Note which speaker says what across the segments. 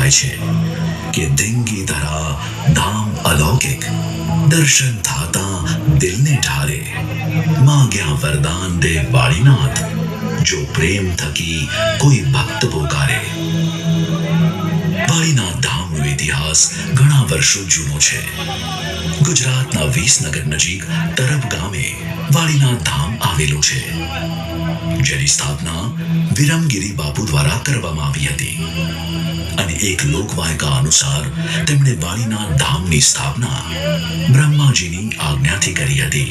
Speaker 1: કહેવાય છે કે ધીંગી ધરા ધામ અલૌકિક દર્શન થાતા દિલને ઢારે માંગ્યા વરદાન દે વાળીનાથ જો પ્રેમ થકી કોઈ ભક્ત પોકારે. વાળીનાથ ધામનો ઇતિહાસ ઘણા વર્ષો જૂનો છે. ગુજરાતના વિસનગર નજીક તરફ ગામે વાળીનાથ ધામ આવેલું છે, જેની સ્થાપના વિરમગીરી બાપુ દ્વારા કરવામાં આવી હતી. અને એક લોકવાયકા અનુસાર તેમણે વાળીનાથ ધામની સ્થાપના બ્રહ્માજીની આજ્ઞાથી કરી હતી.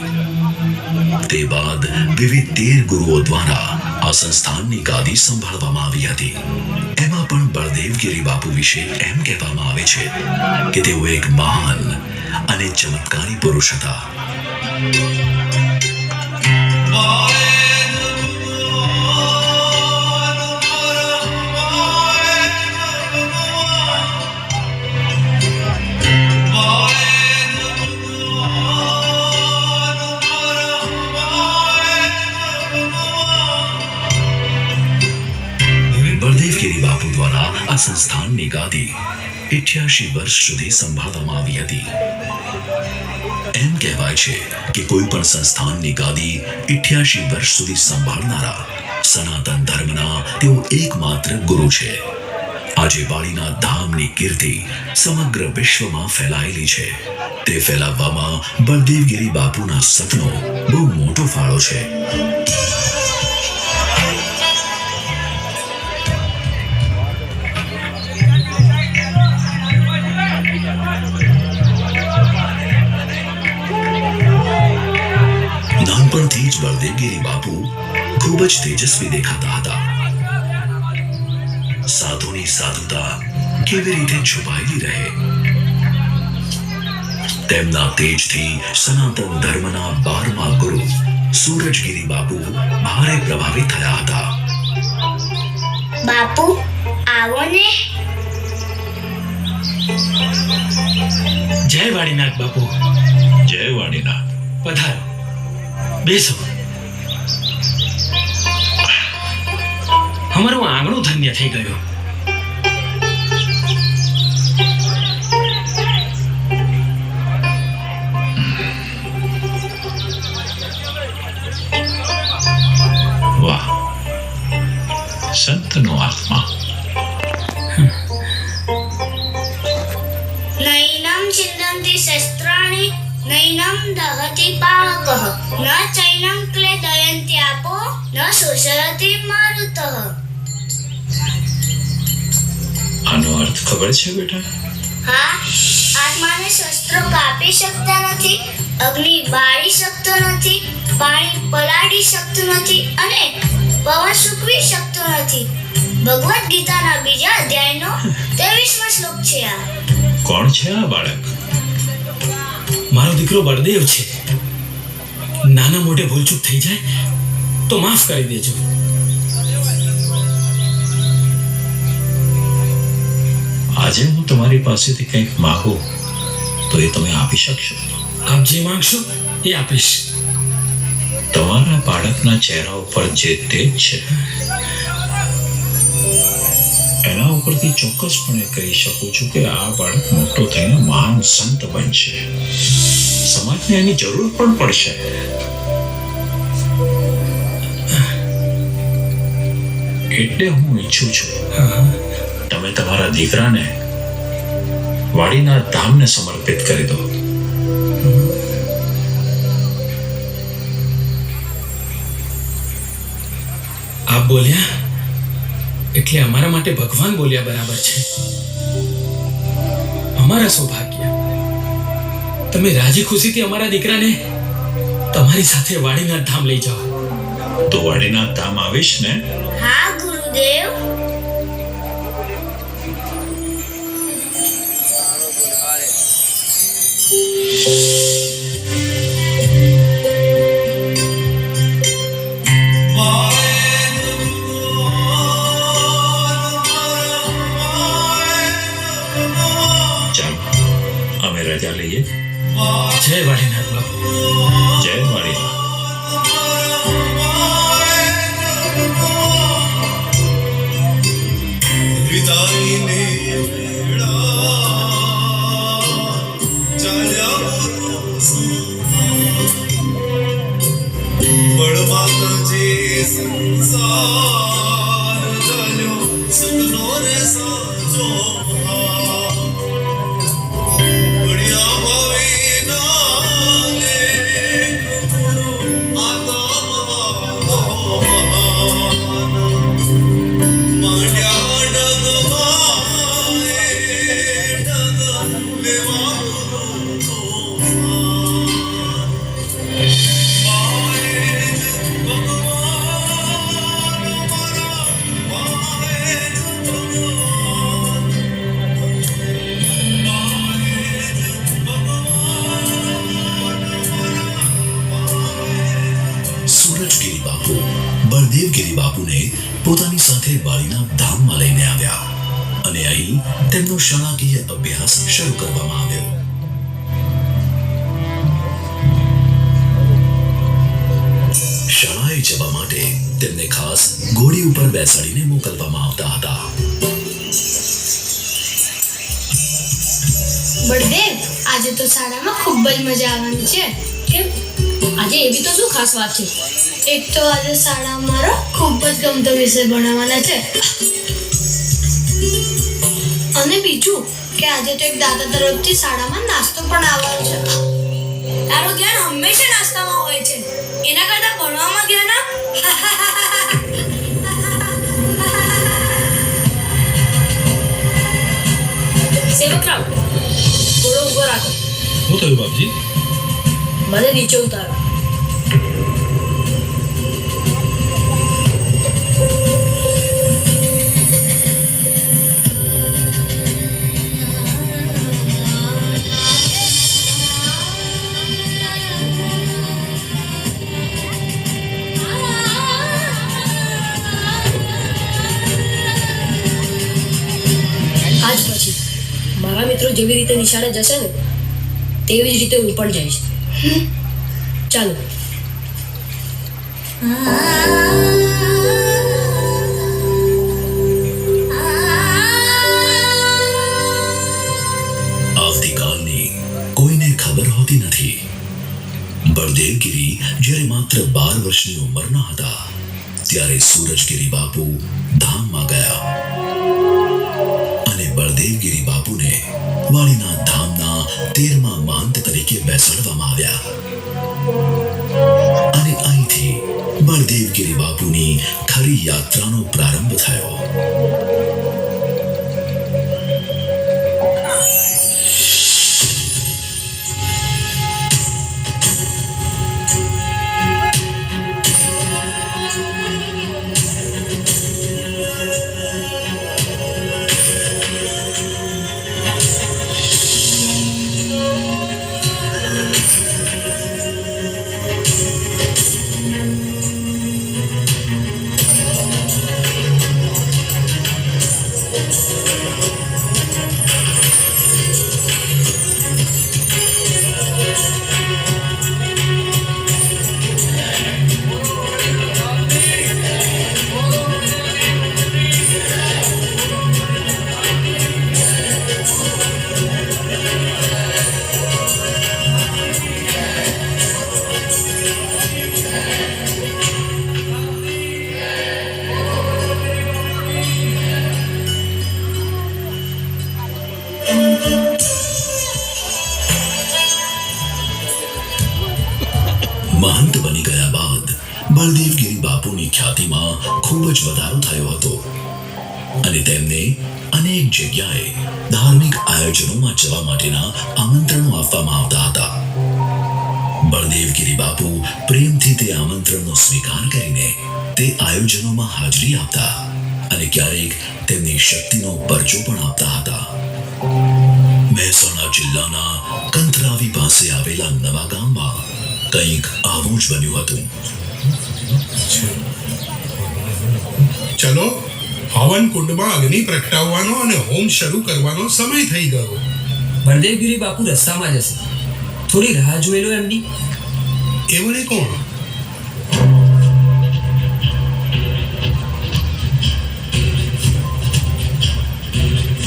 Speaker 1: તે બાદ વિવિધ 13 ગુરુઓ દ્વારા આ સંસ્થાનની ગાદી સંભાળવામાં આવી હતી. એમાં પણ બળદેવગીરી બાપુ વિશે એમ કહેવામાં આવે છે કે તેઓ એક મહાન અને ચમત્કારી પુરુષ હતા. બળદેવગીરી બાપુ દ્વારા આ સંસ્થાનની ગાદી 88 વર્ષ સુધી સંભાળવામાં આવી હતી. એમ કહેવાય છે કે કોઈ પણ સંસ્થાનની ગાદી 88 વર્ષ સુધી સંભાળનારા સનાતન ધર્મના તેઓ એકમાત્ર ગુરુ છે. આજે વાળીનાથ ધામની કીર્તિ સમગ્ર વિશ્વમાં ફેલાયેલી છે. તે ફેલાવવામાં બળદેવગીરી બાપુના સપનો બહુ મોટો ફાળો છે. નાનપણથી જ બળદેવગીરી બાપુ ખૂબ જ તેજસ્વી દેખાતા હતા. સાધુની સાધુતા કેવી રીતે છુપાયેલી રહે, તેમના તેજથી સનાતન ધર્મના 12મા ગુરુ સૂરજગીરી બાપુ ભારે પ્રભાવિત થયા હતા.
Speaker 2: બાપુ આવો ને.
Speaker 3: જય વાળીનાથ બાપુ.
Speaker 1: જય વાળીનાથ.
Speaker 3: પધારો, બેસો. અમારું આંગણું ધન્ય થઈ ગયું.
Speaker 1: વાહ, સંતનો આત્મા.
Speaker 2: નૈનમ છિંદન્તિ શસ્ત્રાણિ નૈનમ દહતિ પાવકઃ ન ચૈનમ ક્લેદયન્તિ આપો ન શોષયતિ મારુતઃ.
Speaker 1: આનો અર્થ ખબર છે બેટા?
Speaker 2: હા, આત્માને શસ્ત્રો કાપી શકતા નથી, અગ્નિ બાળી શકતો નથી, પાણી પલાળી શકતું નથી અને પવન સૂકવી શકતો નથી. ભગવદ્ ગીતાના બીજા અધ્યાયનો 23મો શ્લોક છે આ.
Speaker 1: કોણ છે આ બાળક?
Speaker 3: મારો દીકરો બળદેવ છે. નાના મોટે ભૂલચૂક થઈ જાય તો માફ કરી દેજો.
Speaker 1: આજે હું તમારી પાસેથી કંઈક માંગુ તો એ તમે આપી શકશો?
Speaker 3: આપ જે માંગશો એ આપીશ.
Speaker 1: તમારા બાળકના ચહેરા ઉપર જે તેજ છે એના ઉપરથી ચોક્કસપણે કહી શકું છું કે આ બાળક મોટો થઈને મહાન સંત બનશે. સમાજને એની જરૂર પણ પડશે. એટલે હું ઈચ્છું છું તમે તમારા દીકરાને વાળીનાથ ધામને સમર્પિત કરી દો.
Speaker 3: આપ બોલ્યા એટલે અમારા માટે ભગવાન બોલ્યા બરાબર છે. અમારા સૌભાગ્ય. તમે રાજી ખુશીથી અમારા દીકરાને તમારી સાથે વાળીનાથ ધામ લઈ જાઓ.
Speaker 1: તો વાળીનાથ ધામ આવીશ ને?
Speaker 2: હા ગુરુદેવ.
Speaker 1: રજા લઈએ.
Speaker 3: જય વાળીનાથ બાપુ.
Speaker 1: જય વાળીનાથ.
Speaker 4: વિદાયને
Speaker 1: સૂરજગીરી બાપુ બળદેવગીરી બાપુને પોતાની સાથે વાળીના ધામમાં લઈને આવ્યા અને અહીં તેમનો શાળાકીય અભ્યાસ શરૂ કરવામાં આવ્યો. શાળાએ જવા માટે તેમને ખાસ ઘોડી ઉપર બેસાડીને મોકલવામાં આવતા હતા.
Speaker 2: બળદેવ, આજે તો શાળામાં ખૂબ જ મજા આવવાની છે.
Speaker 4: કેમ? આજે એવી તો શું ખાસ વાત છે?
Speaker 2: એક તો આજે શાળામાં મારો ખૂબ જ ગમતો વિષય ભણાવવાના છે, અને બીજું કે આજે તો એક દાદા તરફથી શાળામાં નાસ્તો પણ આવવાનો છે. તારું ધ્યાન હંમેશા નાસ્તામાં હોય છે, એના કરતા ભણવામાં ધ્યાન આપ.
Speaker 4: સેવકરામ, થોડો ઊભો રાખો.
Speaker 3: શું થયું બાપજી?
Speaker 4: મને નીચે ઉતારો. આજ પછી મારા મિત્રો જેવી રીતે નિશાળે જશે ને તેવી જ રીતે હું પણ જઈશ. ચાલો.
Speaker 1: આવતીકાલની કોઈને ખબર હોતી નથી. બળદેવગીરી જ્યારે માત્ર 12 વર્ષની ઉંમરના હતા ત્યારે સૂરજગીરી બાપુ ધામમાં ગયા અને બળદેવગીરી બાપુને વાળીના ધામના 13મા મહંત તરીકે બેસાડવામાં આવ્યા અને અહીંથી બળદેવગીરી બાપુની ખરી યાત્રાનો પ્રારંભ થયો. મહંત બની ગયા બાદ બળદેવગીરી બાપુની ખ્યાતિમાં ખૂબ જ વધારો થયો હતો અને તેમને અનેક જગ્યાએ ધાર્મિક આયોજનોમાં જવા માટેના આમંત્રણો આપવામાં આવતા હતા. બળદેવગીરી બાપુ પ્રેમથી તે આમંત્રણનો સ્વીકાર કરીને તે આયોજનોમાં હાજરી આપતા અને ક્યારેક તેમની શક્તિનો પરચો પણ આપતા હતા. મહેસાણા જિલ્લાના કંથરાવી પાસે આવેલા નવા ગામમાં કંઈક આવું જ બન્યું હતું.
Speaker 5: ચલો, હવન કુંડમાં અગ્નિ પ્રગટાવવાનો અને હોમ શરૂ કરવાનો સમય થઈ ગયો.
Speaker 6: બળદેવગીરી બાપુ રસ્તામાં જશે, થોડી રાહ જોઈ લો એમની.
Speaker 5: એ વળી કોણ?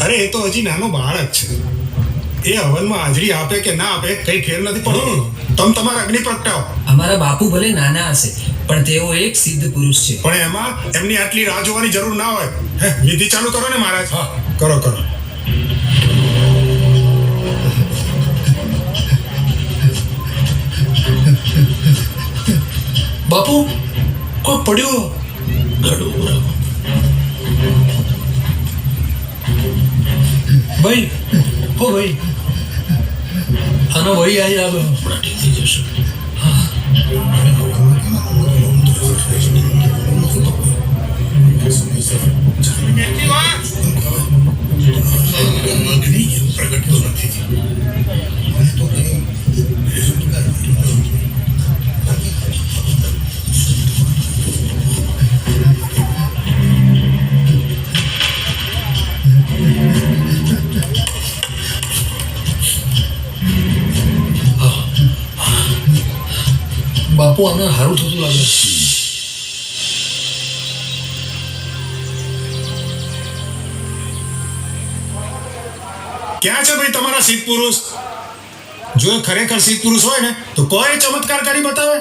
Speaker 5: અરે એ તો હજી નાનો બાળક છે. એ હવનમાં હાજરી આપે કે ના આપે કઈ ફેર નથી પડતો. તમે તમારા અગ્નિ પ્રગટાવો.
Speaker 6: અમારા બાપુ ભલે નાના હશે પણ તેઓ એક સિદ્ધ પુરુષ છે.
Speaker 5: પણ એમાં એમની આટલી રાહ જોવાની જરૂર ના હોય. હે, વિધિ ચાલુ કરો ને મહારાજ. હા, કરો કરો.
Speaker 3: બાપુ કોઈ પડ્યો.
Speaker 1: ગળો ઉભરાવો.
Speaker 3: ભાઈ ઓ ભાઈ આનો ભાઈ આવી આવ્યો.
Speaker 1: હમણાં ઠીક થઈ જશે.
Speaker 5: પ્રગટ તો નથી.
Speaker 3: બાપુ આને સારું થતું લાગે.
Speaker 5: ક્યાં છે ભાઈ તમારા સિદ્ધ પુરુષ? જો એ ખરેખર સિદ્ધ પુરુષ હોય ને તો કોઈ ચમત્કાર કરી બતાવે.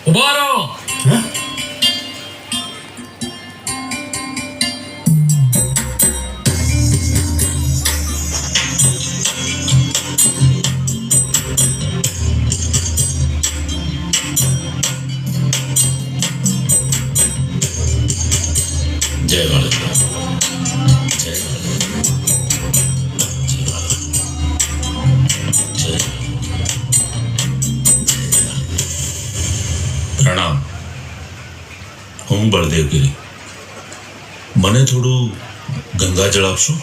Speaker 3: ઉભા રહો.
Speaker 5: હે?
Speaker 1: જય ભારત. જય પ્રણામ. હું બળદેવગીરી. મને થોડું ગંગાજળ આપશો?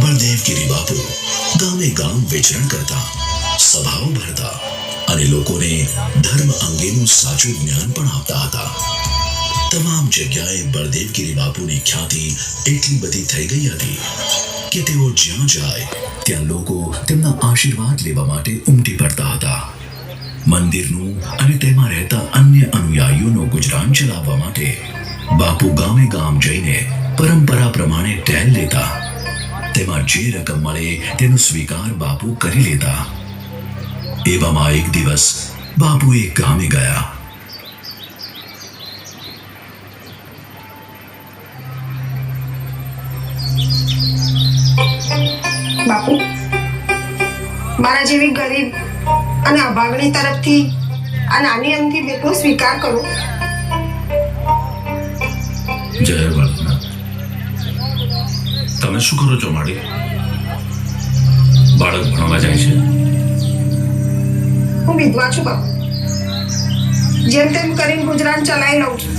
Speaker 1: બળદેવગીરી બાપુ ગામે ગામ વિચરણ કરતા, સભાઓ ભરતા અને લોકોને ધર્મ અંગેનું સાચું જ્ઞાન પણ આપતા હતા. તમામ જગ્યાએ બળદેવગીરી બાપુની ખ્યાતિ એટલી બધી થઈ ગઈ હતી કે તેઓ જ્યાં જાય ત્યાં લોકો તેમના આશીર્વાદ લેવા માટે ઉમટી પડતા હતા. મંદિરનું અને તેમાં રહેતા અન્ય અનુયાયીઓનું ગુજરાન ચલાવવા માટે બાપુ ગામે ગામ જઈને પરંપરા પ્રમાણે ટેલ લેતા. તેમાં જે રકમ મળે તેનો સ્વીકાર બાપુ કરી લેતા. એવામાં એક દિવસ બાપુ એક ગામે ગયા.
Speaker 7: બાપુ, મારા જેવી ગરીબ અને અભાગણી તરફથી આ નાની અમથી ભેટનો સ્વીકાર કરો.
Speaker 1: જય ભોળાનાથ. તમે શું કરો છો માડી? બાળક ભણવા જાય છે?
Speaker 7: હું વિધવા છું બાપુ. જેમ તેમ કરીને ગુજરાન ચલાવી લઉં છું.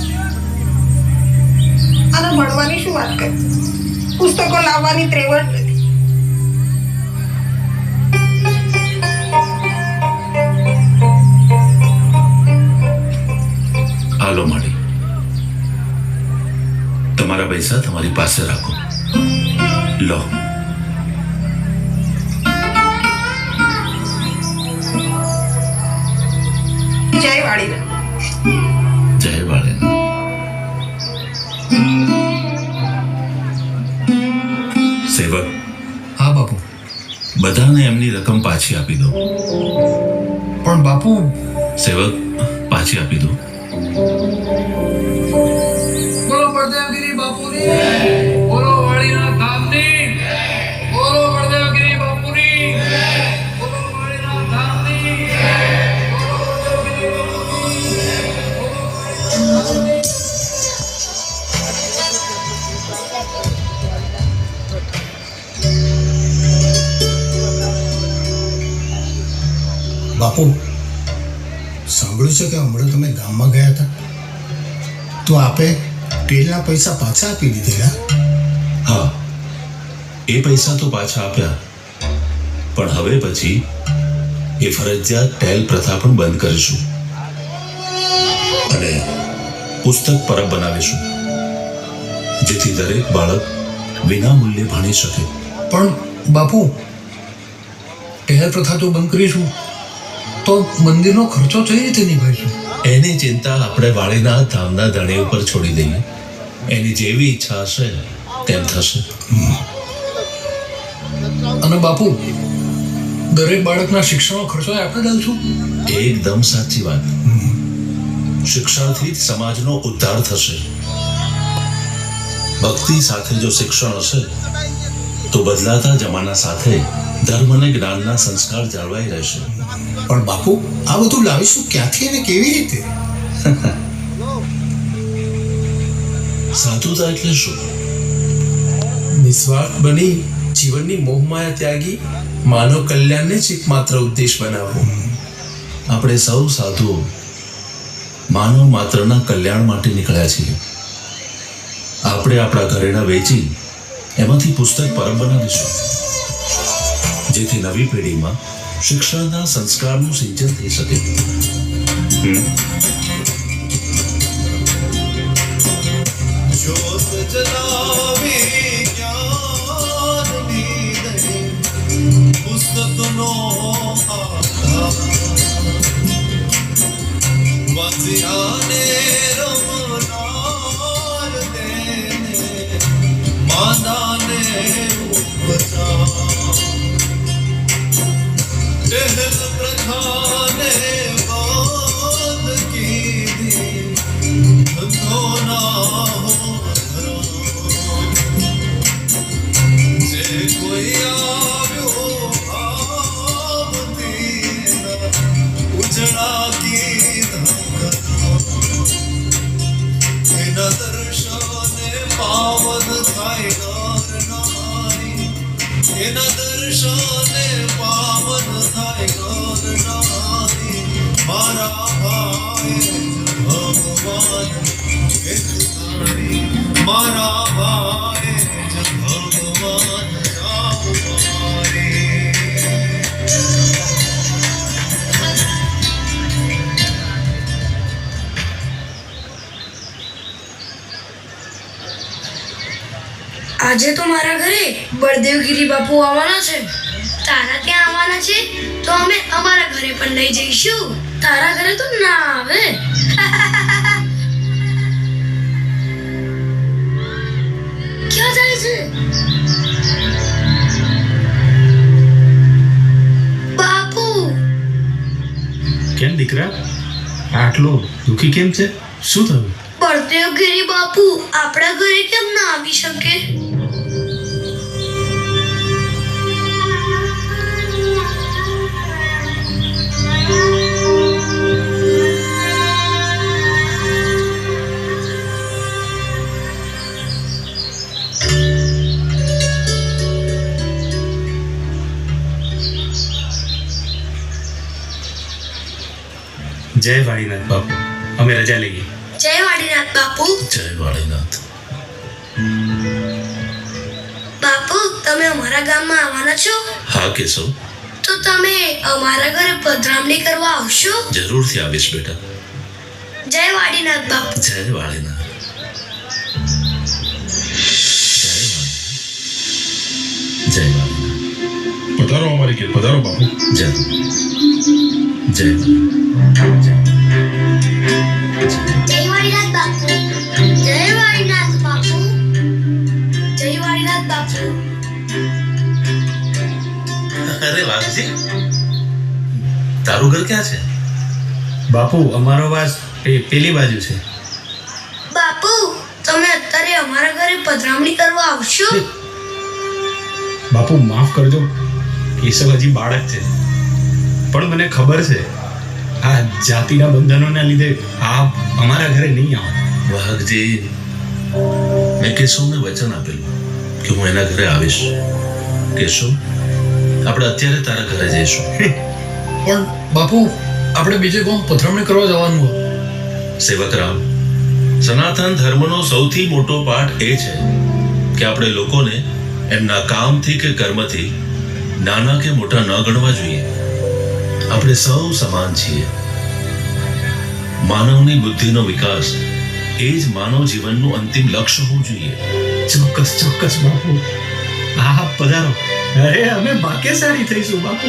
Speaker 7: અને ભણવાની શું વાત કરી? પુસ્તકો લાવવાની ત્રેવડ નથી.
Speaker 1: હાલો માડી, તમારા પૈસા તમારી પાસે રાખો. લો.
Speaker 7: જય વાળીનાથ.
Speaker 1: જય વાળીનાથ. સેવક,
Speaker 6: હા બાપુ.
Speaker 1: બધાને એમની રકમ પાછી આપી દો.
Speaker 6: પણ બાપુ
Speaker 1: સેવક, પાછી પાછી આપી દો.
Speaker 6: બોલો બળદેવગીરી બાપુની, બોલો વાળીનાથ ધામની, બોલો બળદેવગીરી બાપુની, બોલો વાળીનાથ ધામની, બોલો બળદેવગીરી બાપુની.
Speaker 5: બાપુ, સાંભળ્યું છે કે હમણાં તમે ગામમાં ગયા હતા તો આપે તેલના પૈસા પાછા આપી દીધેલા.
Speaker 1: હા, એ પૈસા તો પાછા આપ્યા, પણ હવે પછી એ ફરજિયાત ટેલ પ્રથા પણ બંધ કરીશું અને પુસ્તક પરબ બનાવીશું, જેથી દરેક બાળક વિના મૂલ્યે ભણી શકે.
Speaker 8: પણ બાપુ, ટેલ પ્રથા તો બંધ કરીશું તો મંદિરનો ખર્ચો કઈ રીતે નિભાઈશું?
Speaker 1: એની ચિંતા આપણે વાળીનાથ ધામના ધણી ઉપર છોડી દઈએ. એની જેવી ઈચ્છા હશે તેમ થશે.
Speaker 8: અને બાપુ, દરેક બાળકના શિક્ષણનો ખર્ચો આપણે દઈશું?
Speaker 1: એકદમ સાચી વાત. શિક્ષણથી જ સમાજનો ઉદ્ધાર થશે. ભક્તિ સાથે જો શિક્ષણ હશે તો બદલાતા જમાના સાથે ધર્મ અને જ્ઞાનના સંસ્કાર જળવાઈ રહેશે.
Speaker 5: પણ બાપુ, આ બધું લાવીશું ક્યાંથી અને કેવી રીતે?
Speaker 1: સાધુતા એટલે શું?
Speaker 9: નિસ્વાર્થ બની જીવનની મોહમાયા ત્યાગી માનવ કલ્યાણને જ એકમાત્ર ઉદ્દેશ બનાવવો.
Speaker 1: આપણે સૌ સાધુઓ માનવ માત્રના કલ્યાણ માટે નીકળ્યા છીએ. આપણે આપણા ઘરેણા વેચી એમાંથી પુસ્તક પરબ બનાવીશું, જેથી નવી પેઢીમાં શિક્ષણના સંસ્કારનું સિંચન થઈ શકે.
Speaker 10: જ્યોત જલાવી જ્ઞાનની દહે પુસ્તકનો આધાર વાંચ્યાને રમનાર તેને માદાને ઉપચાર ટેલ પ્રથાને બંધ કીધી ધંધો ના હો જે કોઈ આવ્યો આવતી ઉજળા કીધા એના દર્શને પાવન થાય નર નારી, એના દર્શને પાવન થાય નર નારી. મારા ભાઈ ભગવાન એક તારી, મારા ભાઈ ભગવાન રામ મારી.
Speaker 4: આજે તો મારા ઘરે બળદેવગીરી બાપુ આવવાના છે.
Speaker 2: તારા ત્યાં આવવાના છે તો અમે અમારા ઘરે પણ લઈ જઈશું.
Speaker 4: તારા ઘરે તો ના આવે. ક્યાં જાય છે?
Speaker 2: બાપુ,
Speaker 3: કેમ દીકરા, આટલો દુઃખી કેમ છે? શું થયું?
Speaker 2: બળદેવગીરી બાપુ આપણા ઘરે કેમ ના આવી શકે?
Speaker 3: જય વાળીનાથ બાપુ, અમે રજા લઈએ.
Speaker 2: જય વાડીનાથ બાપુ.
Speaker 1: જય વાળીનાથ.
Speaker 2: બાપુ, તમે અમારા ગામમાં આવવાના છો?
Speaker 1: હા કેશવ,
Speaker 2: તો તમે અમારા ઘરે પધરામણી કરવા આવશો?
Speaker 1: જરૂરથી આવીશ બેટા.
Speaker 2: જય વાડીનાથ બાપુ.
Speaker 1: જય વાળીનાથ. જય વાળીનાથ.
Speaker 5: પધારો અમારી ઘેર, પધારો બાપુ.
Speaker 1: જય જય
Speaker 2: જય વાડીનાથ બાપુ. જય વાડીનાથ બાપુ. જય વાડીનાથ બાપુ.
Speaker 1: અરે વાઘજી, તારું ઘર ક્યાં છે?
Speaker 3: બાપુ અમારો વાસ પેલી બાજુ છે.
Speaker 2: બાપુ તમે અત્યારે અમારા ઘરે પધરામણી કરવા આવશો?
Speaker 3: બાપુ માફ કરજો, કેશવ હજી બાળક છે, પણ મને ખબર છે આ જાતિના બંધનોના લીધે આ અમારા ઘરે નહીં આવે.
Speaker 9: વાહકજી, મેં કેશવને વચન આપેલું કે હું એના ઘરે આવીશ. કેશવ, આપણે અત્યારે તારા ઘરે જઈશું.
Speaker 8: પણ બાપુ, આપણે બીજે ગામ પધરામણી કરવા જવાનું હોય.
Speaker 9: સેવકરામ, સનાતન ધર્મનો સૌથી મોટો પાઠ એ છે કે આપણે લોકોને એમના કામથી કે કર્મથી નાના કે મોટા ન ગણવા જોઈએ. આપણે સૌ સમાન છીએ. માનવની બુદ્ધિનો વિકાસ એ જ માનવ જીવનનું અંતિમ લક્ષ્ય હોવું જોઈએ.
Speaker 3: ચોક્કસ ચોક્કસ બાપુ. હા પધારો. અરે અમે ભાગ્યશાળી થઈશું બાપુ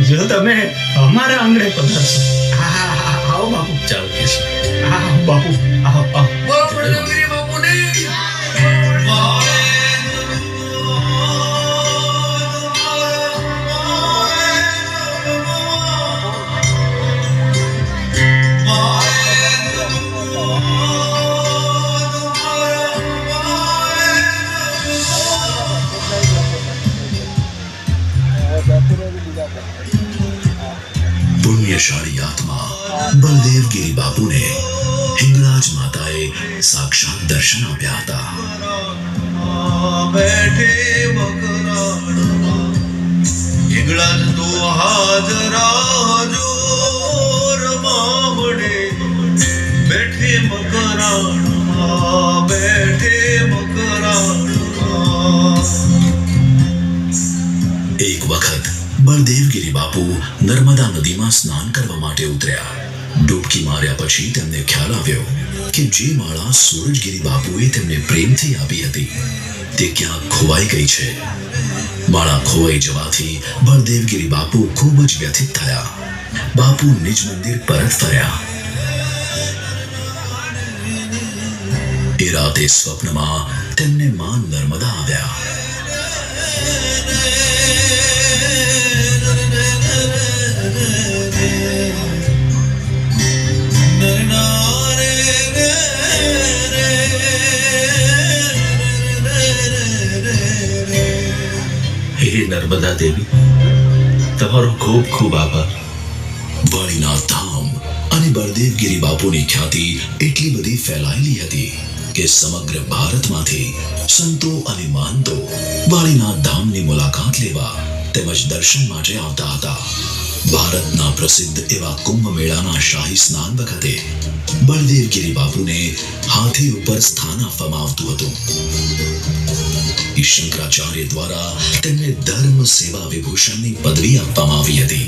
Speaker 3: જો તમે અમારા આંગણે પધારશો. હા આવો બાપુ.
Speaker 9: ચાલો કેશવ.
Speaker 3: હા બાપુ આવો આવો.
Speaker 1: પુણ્યશાળી આત્મા બળદેવગીરી બાપુને હિંગળાજ માતાએ સાક્ષાત દર્શન આપ્યા હતા.
Speaker 10: બેઠે મકરાણમાં હિંગળાજ તો હાજરા જોર મામડે બેઠે મકરાણમાં બેઠે મકરાણમાં.
Speaker 1: એક વખત બળદેવગીરી બાપુ નર્મદા નદીમાં સ્નાન કરવા માટે ઉતર્યા. ડૂબકી માર્યા પછી તેમને ખ્યાલ આવ્યો કે જે માળા સૂરજગીરી બાપુએ તેમને પ્રેમથી આપી હતી તે ક્યાંક ખોવાઈ ગઈ છે. માળા ખોવાઈ જવાથી બળદેવગીરી બાપુ ખૂબ જ વ્યથિત થયા. બાપુ નિજ મંદિર પરત ફર્યા. એ રાતે સ્વપ્નમાં તેમને માં નર્મદા આવ્યા.
Speaker 9: હે નર્મદા દેવી, તમારો ખૂબ ખૂબ આભાર.
Speaker 1: વાળીનાથ ધામ અને બળદેવગીરી બાપુની ખ્યાતિ એટલી બધી ફેલાયેલી હતી કે સમગ્ર ભારતમાંથી સંતો અને મહંતો વાળીનાથ ધામની મુલાકાત લેવા તેમજ દર્શન માટે આવતા હતા. ભારતના પ્રસિદ્ધ એવા કુંભ મેળાના શાહી સ્નાન વખતે બળદેવગીરી બાપુને હાથી ઉપર સ્થાન આપવામાં આવતું હતું. શંકરાચાર્ય દ્વારા તેમને ધર્મ સેવા વિભૂષણની પદવી આપવામાં આવી હતી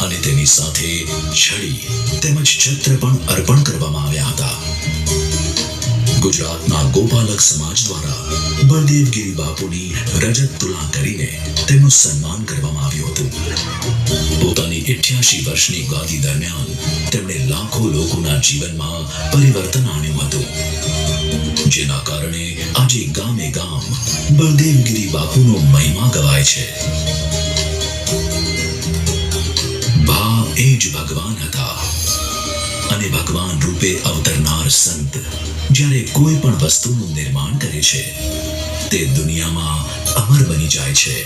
Speaker 1: અને તેની સાથે છડી તેમજ છત્ર પણ અર્પણ કરવામાં આવ્યા હતા. ગુજરાતના ગોપાલક સમાજ દ્વારા બળદેવગીરી બાપુની રજત તુલા કરીને તેમનું સન્માન કરવામાં આવ્યું હતું. પોતાની 88 વર્ષની ગાદી દરમિયાન તેમણે લાખો લોકોના જીવનમાં પરિવર્તન આણ્યું હતું, જેના કારણે આજે ગામે ગામ બળદેવગીરી બાપુનો મહિમા ગવાય છે. બા એ જ ભગવાન હતા અને ભગવાન રૂપે અવતરનાર સંત જ્યારે કોઈ પણ વસ્તુનું નિર્માણ કરે છે તે દુનિયામાં અમર બની જાય છે.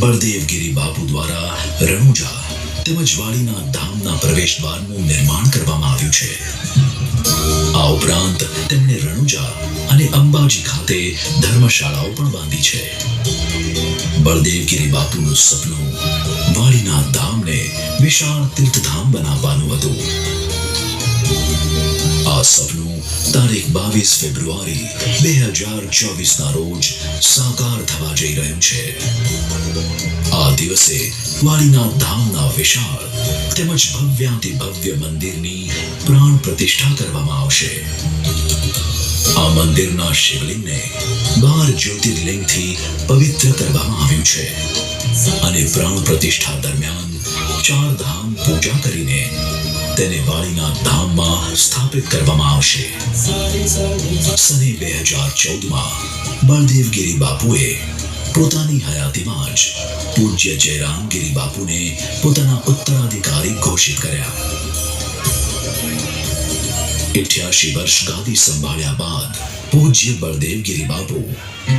Speaker 1: બળદેવગીરી બાપુ દ્વારા રણુજા તેમજ વાળીના ધામના પ્રવેશ દ્વારનું નિર્માણ કરવામાં આવ્યું છે. આ ઉપરાંત તેમણે રણુજા અને અંબાજી ખાતે ધર્મશાળાઓ પણ બાંધી છે. બળદેવગીરી બાપુનું સપનું વાળીના ધામને વિશાળ તીર્થધામ બનાવવાનું હતું. આ સપનું તારીખ 22 ફેબ્રુઆરી 2024 ના રોજ સાકાર થવા જઈ રહ્યું છે. આ દિવસે વાળીના ધામના વિશાળ તેમજ ભવ્યાતિ ભવ્ય મંદિરની પ્રાણ પ્રતિષ્ઠા કરવામાં આવશે. આ મંદિરના શિવલિંગને 12 જ્યોતિર્લિંગથી પવિત્ર કરવામાં આવ્યું છે અને પ્રાણ પ્રતિષ્ઠા દરમિયાન 4 ધામ પૂજા કરીને તેને વાળીના ધામમાં સ્થાપિત કરવામાં આવશે. સને 2014માં બળદેવગીરી બાપુએ પોતાની હયાતીમાં જ પૂજ્ય જયરામગીરી બાપુને પોતાના ઉત્તરાધિકારી ઘોષિત કર્યા. 88 વર્ષ ગાદી સંભાળ્યા બાદ પૂજ્ય બળદેવગીરી બાપુ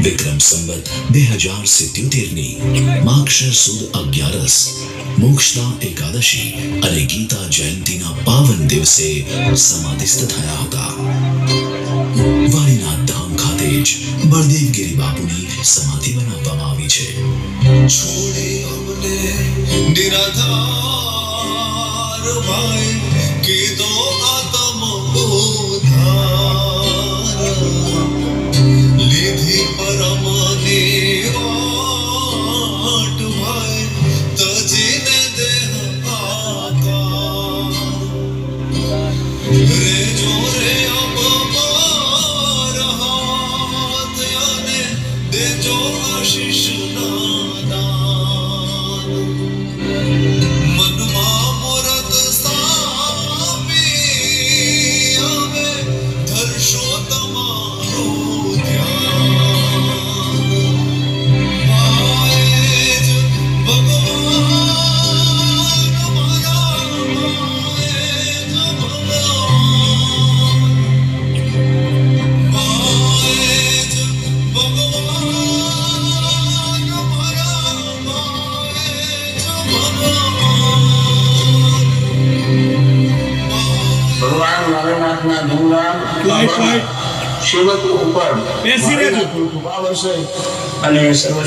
Speaker 1: વિક્રમ સંવત 2077ની માક્ષર સુદ 11 મોક્ષદા એકાદશી અને ગીતા જયંતીના પાવન દિવસે સમાધિસ્થ થયા હતા. વાળીનાથ ધામ ખાતે જ બળદેવગીરી બાપુની સમાધિ બનાવવામાં આવી છે.
Speaker 10: છોડે અમને નિરાધાર ભાઈ કીધો આત્મ ઉદ્ધાર લીધી પરમ વાટ ભાઈ તજીને દેહ આકાર રે જોરે અપમાર હાથ અને દેજો આશીષ નાદાન મનમાં મૂરત સ્થાપી અમે ધરશો તમારું ધ્યાન માએ જ ભગવાન મારા માએ જ ભગવાન માએ જ ભગવાન મારા માએ જ
Speaker 11: ભગવાન નારાયણનાથના ધૂમધામ શિવક ઉપર વર્ષે અને સર્વ